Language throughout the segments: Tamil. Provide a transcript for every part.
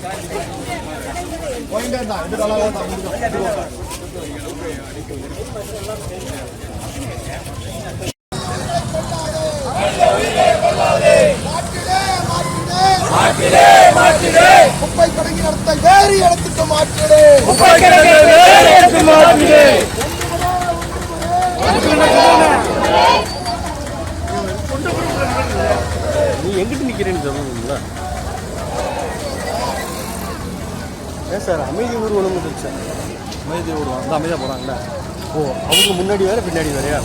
குப்பை கடங்கி நடத்த வேறு இடத்துக்கு மாற்றிடு. நீ எங்கிட்டு நிக்கிறேன்னு சொல்லுங்களா? ஏன் சார் அமைதி ஊர்வலம் சார்? அமைதி ஊர்வலம் அந்த அமைதியாக போகிறாங்களா? ஓ, அவங்க முன்னாடி வேற பின்னாடி வேறையா?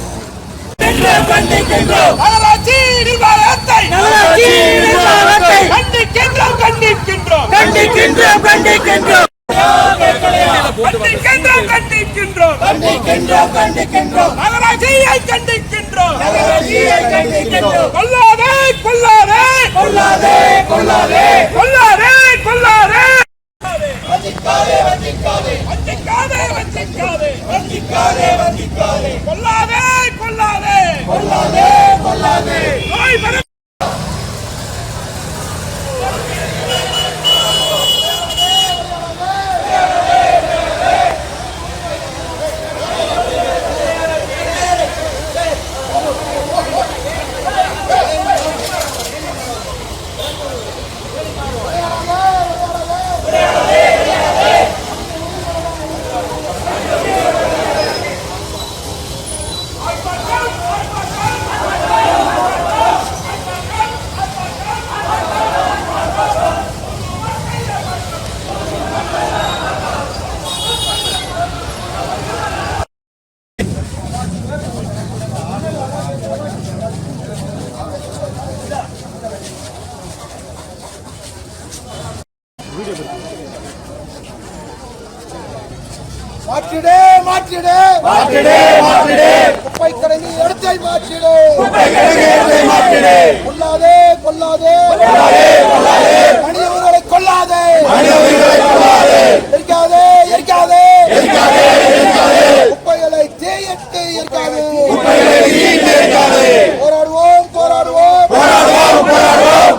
மாற்றிடு மாற்றிடு மாற்றிடு மாற்றிடு குப்பை கடங்கி இடத்தை மாற்றிடு. கொல்லாதே கொல்லாதே மனிதர்களை கொல்லாதே எரிக்காதே எரிக்காதே குப்பைகளை தீயிட்டு எரிக்காதே. போராடுவோம் போராடுவோம்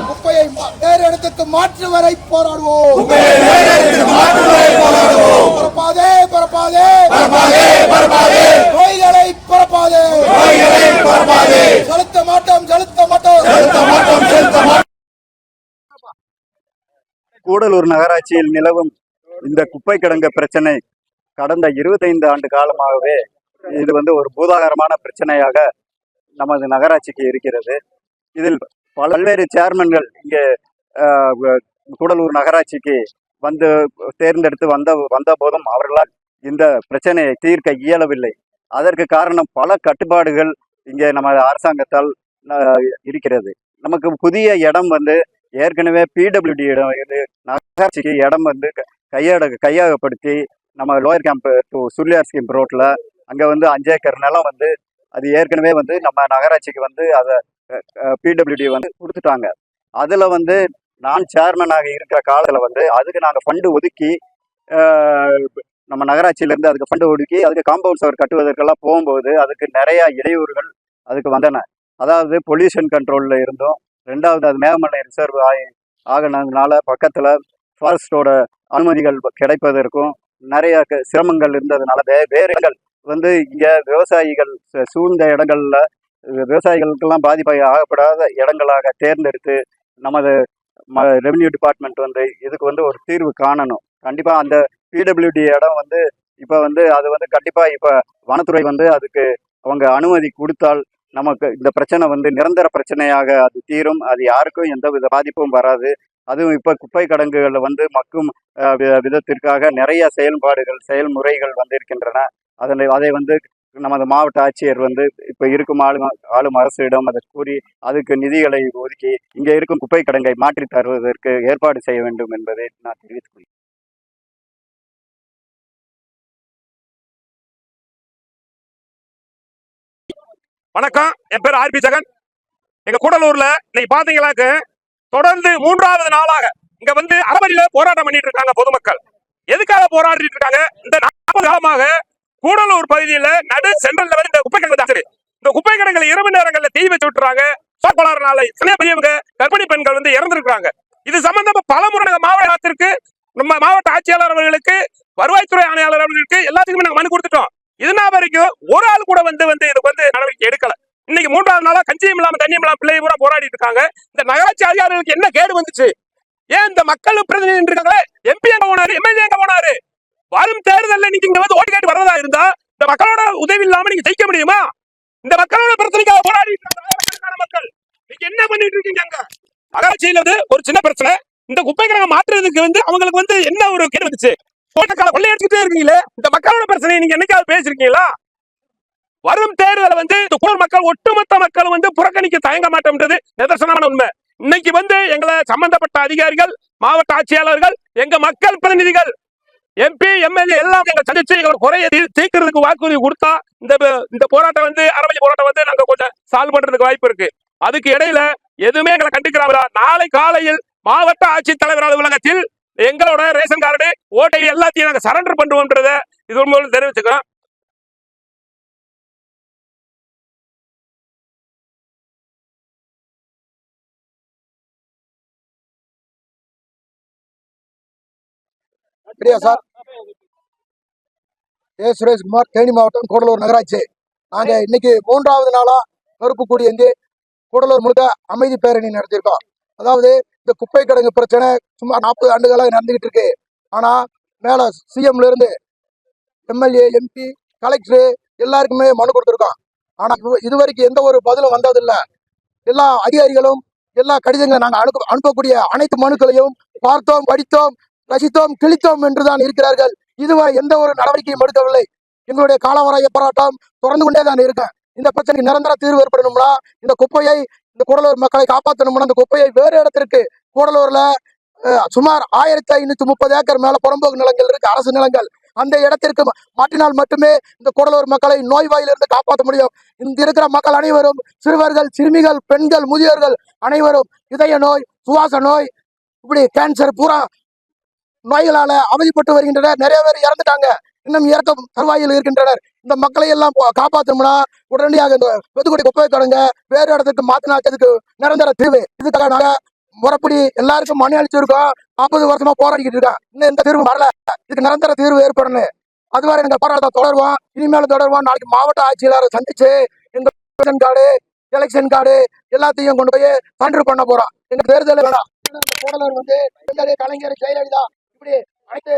குப்பையை வேறு இடத்துக்கு மாற்று வரை போராடுவோம். பரப்பாதே பரப்பாதே நோய்களை பரப்பாதே செலுத்த மாட்டோம் செலுத்த மாட்டோம். கூடலூர் நகராட்சியில் நிலவும் இந்த குப்பை கிடங்கு பிரச்சனை கடந்த 25 ஆண்டு காலமாகவே இது ஒரு பூதாகரமான பிரச்சனையாக நமது நகராட்சிக்கு இருக்கிறது. இதில் பல்வேறு சேர்மன்கள் இங்கே கூடலூர் நகராட்சிக்கு தேர்ந்தெடுத்து வந்த போதும் அவர்களால் இந்த பிரச்சனையை தீர்க்க இயலவில்லை. அதற்கு காரணம் பல கட்டுப்பாடுகள் இங்கே நமது அரசாங்கத்தால் இருக்கிறது. நமக்கு புதிய இடம் ஏற்கனவே பிடபிள்யூடி இடம் நகராட்சிக்கு இடம் கையகப்படுத்தி நம்ம லோயர் கேம்ப் டு சுள்ளியார் ஸ்கீம் ரோட்ல அங்கே 5 ஏக்கர் நிலம் அது ஏற்கனவே நம்ம நகராட்சிக்கு அதை பிடபிள்யூடி கொடுத்துட்டாங்க. அதில் நான் சேர்மனாக இருக்கிற காலத்தில் அதுக்கு நாங்கள் ஃபண்டு ஒதுக்கி நம்ம நகராட்சியிலேருந்து அதுக்கு ஃபண்டு ஒதுக்கி அதுக்கு காம்பவுண்ட் சுவர் கட்டுவதற்கெல்லாம் போகும்போது அதுக்கு நிறையா இடையூறுகள் அதுக்கு வந்தன. அதாவது பொல்யூஷன் கண்ட்ரோலில் இருந்தோம். ரெண்டாவது அது மேகமலை ரிசர்வ் ஆகினதுனால பக்கத்தில் ஃபாரஸ்டோட அனுமதிகள் கிடைப்பதற்கும் நிறைய சிரமங்கள் இருந்ததுனால வேறு இடங்கள் இங்கே விவசாயிகள் சூழ்ந்த இடங்களில் விவசாயிகளுக்கெல்லாம் பாதிப்பு ஆகப்படாத இடங்களாக தேர்ந்தெடுத்து நமது ரெவென்யூ டிபார்ட்மெண்ட் இதுக்கு ஒரு தீர்வு காணணும். கண்டிப்பாக அந்த பிடபிள்யூடி இடம் இப்போ அது கண்டிப்பாக இப்போ வனத்துறை அதுக்கு அவங்க அனுமதி கொடுத்தால் நமக்கு இந்த பிரச்சனை நிரந்தர பிரச்சனையாக அது தீரும். அது யாருக்கும் எந்த வித பாதிப்பும் வராது. அதுவும் இப்போ குப்பை கிடங்குகளில் மக்கும் விதத்திற்காக நிறைய செயல்முறைகள் இருக்கின்றன. அதை நமது மாவட்ட ஆட்சியர் இப்போ இருக்கும் ஆளும் அரசிடம் அதை கூறி அதுக்கு நிதிகளை ஒதுக்கி இங்கே இருக்கும் குப்பை கிடங்கை மாற்றி தருவதற்கு ஏற்பாடு செய்ய வேண்டும் என்பதை நான் தெரிவித்துக் கொள்கிறேன். வணக்கம், என் பேர் ஆர்பி ஜெகன். எங்க கூடலூர்ல இன்னைக்கு பாத்தீங்கன்னாக்க தொடர்ந்து 3வது நாளாக இங்க அறவழியில போராட்டம் பண்ணிட்டு இருக்காங்க பொதுமக்கள். எதுக்காக போராடிட்டு இருக்காங்க? இந்த 40 காலமாக கூடலூர் பகுதியில நடு சென்ட்ரல்ல இந்த குப்பை கிடங்கு இந்த குப்பை கிடங்குல இரவு நேரங்கள்ல தீ வச்சு விட்டுறாங்க. சில பெரியவங்க கர்ப்பிணி பெண்கள் இறந்துருக்காங்க. இது சம்பந்தமா பல முறை மாவட்டத்திற்கு நம்ம மாவட்ட ஆட்சியாளர் அவர்களுக்கு, வருவாய்த்துறை ஆணையாளர் அவர்களுக்கு எல்லாத்துக்குமே நாங்க மனு கொடுத்துட்டோம். இதுனா வரைக்கும் ஒரு ஆள் கூட வந்து இதுக்கு நடவடிக்கை எடுக்கல. இன்னைக்கு 3வது நாளா கஞ்சியும் இல்லாம தண்ணியும் இல்லாம பிள்ளைங்க பூரா போராடிட்டு இருக்காங்க. இந்த நகராட்சி அதிகாரிகளுக்கு என்ன கேடு வந்துச்சு? ஏன் இந்த மக்கள் பிரதிநிதி இருக்காங்களே, எம்பி எங்க போனாரு, எம்எல்ஏ எங்க போனாரு? வரும் தேர்தலில் நீங்க இங்க ஓட்டு கேட்டு வர்றதா இருந்தா இந்த மக்களோட உதவி இல்லாம நீங்க ஜெயிக்க முடியுமா? இந்த மக்களோட பிரச்சனைக்காக போராடி மக்கள் நீங்க என்ன பண்ணிட்டு இருக்கீங்க? அங்க நகராட்சியில ஒரு சின்ன பிரச்சனை, இந்த குப்பை கிடங்கு மாற்றுறதுக்கு அவங்களுக்கு என்ன ஒரு கேடு வந்துச்சு? கோட்டக்கால கொள்ளையடிச்சுட்டே இருக்கீங்களே, இந்த மக்களோட பிரச்சனையை நீங்க என்னைக்காவது பேசிருக்கீங்களா? வரும் தேர்தலை இந்த குளர் மக்கள், ஒட்டுமொத்த மக்கள் புறக்கணிக்க தயங்க மாட்டோம்ன்றது நிதர்சனமான உண்மை. இன்னைக்கு எங்களை சம்பந்தப்பட்ட அதிகாரிகள், மாவட்ட ஆட்சியாளர்கள், எங்க மக்கள் பிரதிநிதிகள், எம்பி, எம்எல்ஏ எல்லாம் எங்களை சந்திச்சு எங்களை குறைய தீர்க்கிறதுக்கு வாக்குறுதி கொடுத்தா இந்த போராட்டம் அறவழி போராட்டம் நாங்க கொஞ்சம் சால்வ் பண்றதுக்கு வாய்ப்பு இருக்கு. அதுக்கு இடையில எதுவுமே எங்களை கண்டுக்கிறாங்களா? நாளை காலையில் மாவட்ட ஆட்சித்தலைவர் அலுவலகத்தில் எங்களோட ரேஷன் கார்டு, ஓட்டை எல்லாத்தையும் நாங்க சரண்டர் பண்ணுவோம்ன்றத இது மூலம் தெரிவிச்சுக்கிறோம். அப்படியா சார்? சுரேஷ்குமார், தேனி மாவட்டம், கூடலூர் நகராட்சி. நாங்க இன்னைக்கு 3வது நாளா கருப்பு கொடி ஏந்தி கூடலூர் முழுக்க அமைதி பேரணி நடத்தியிருக்கோம். அதாவது இந்த குப்பை கிடங்கு பிரச்சனை சுமார் 40 ஆண்டுகளாக நடந்துகிட்டு இருக்கு. ஆனா மேல சிஎம்ல இருந்து எம்எல்ஏ, எம்பி, கலெக்டர் எல்லாருக்குமே மனு கொடுத்துருக்கோம். ஆனா இதுவரைக்கும் எந்த ஒரு பதிலும் வந்ததில்லை. எல்லா அதிகாரிகளும் எல்லா கடிதங்களை நாங்க அனுப்பக்கூடிய அனைத்து மனுக்களையும் பார்த்தோம், படித்தோம், ரசித்தோம், கிழித்தோம் என்றுதான் இருக்கிறார்கள். இதுவரை எந்த ஒரு நடவடிக்கையும் எடுக்கவில்லை. எங்களுடைய காலவரைய போராட்டம் தொடர்ந்து கொண்டேதான் இருக்கு. இந்த பிரச்சனைக்கு நிரந்தர தீர்வு ஏற்படணும்னா, இந்த குப்பையை, இந்த கூடலூர் மக்களை காப்பாற்றணும்னா இந்த குப்பையை வேறு இடத்திற்கு, கூடலூர்ல சுமார் 1530 ஏக்கர் மேல புறம்போக்கு நிலங்கள் இருக்கு, அரசு நிலங்கள். அந்த இடத்திற்கு மாற்றினால் மட்டுமே இந்த கூடலூர் மக்களை நோய்வாயிலிருந்து காப்பாற்ற முடியும். இங்க இருக்கிற மக்கள் அனைவரும், சிறுவர்கள், சிறுமிகள், பெண்கள், முதியோர்கள் அனைவரும் இதய நோய், சுவாச நோய், இப்படி கேன்சர் பூரா நோய்களால அவதிப்பட்டு வருகின்றனர். நிறைய பேர் இறந்துட்டாங்க, இன்னும் இறக்கும் தருவாயில் இருக்கின்றனர். இந்த மக்களை எல்லாம் காப்பாற்றணும்னா உடனடியாக இந்த வெதுக்குடி குப்பை கிடங்க வேறு இடத்துக்கு மாத்தினாச்சதுக்கு நிரந்தர தீர்வு. இதுக்காக நாங்க முறைப்படி எல்லாருக்கும் மணி அளிச்சிருக்கோம். 40 வருஷமா போராடிக்கிட்டு இருக்கோம். இன்னும் எந்த தீர்வு வரல. இதுக்கு நிரந்தர தீர்வு ஏற்படணும். அதுவரை எங்க போராட்டத்தை தொடருவோம். இனிமேல் தொடருவோம். நாளைக்கு மாவட்ட ஆட்சியாளரை சந்திச்சு எங்க ரேஷன் கார்டு, எலெக்ஷன் கார்டு எல்லாத்தையும் கொண்டு போய் சான்று பண்ண போறோம். எங்க தேர்தல் வேண்டாம். கூடலூர் எம்எல்ஏ கலைஞர், ஜெயலலிதா, இப்படி அனைத்து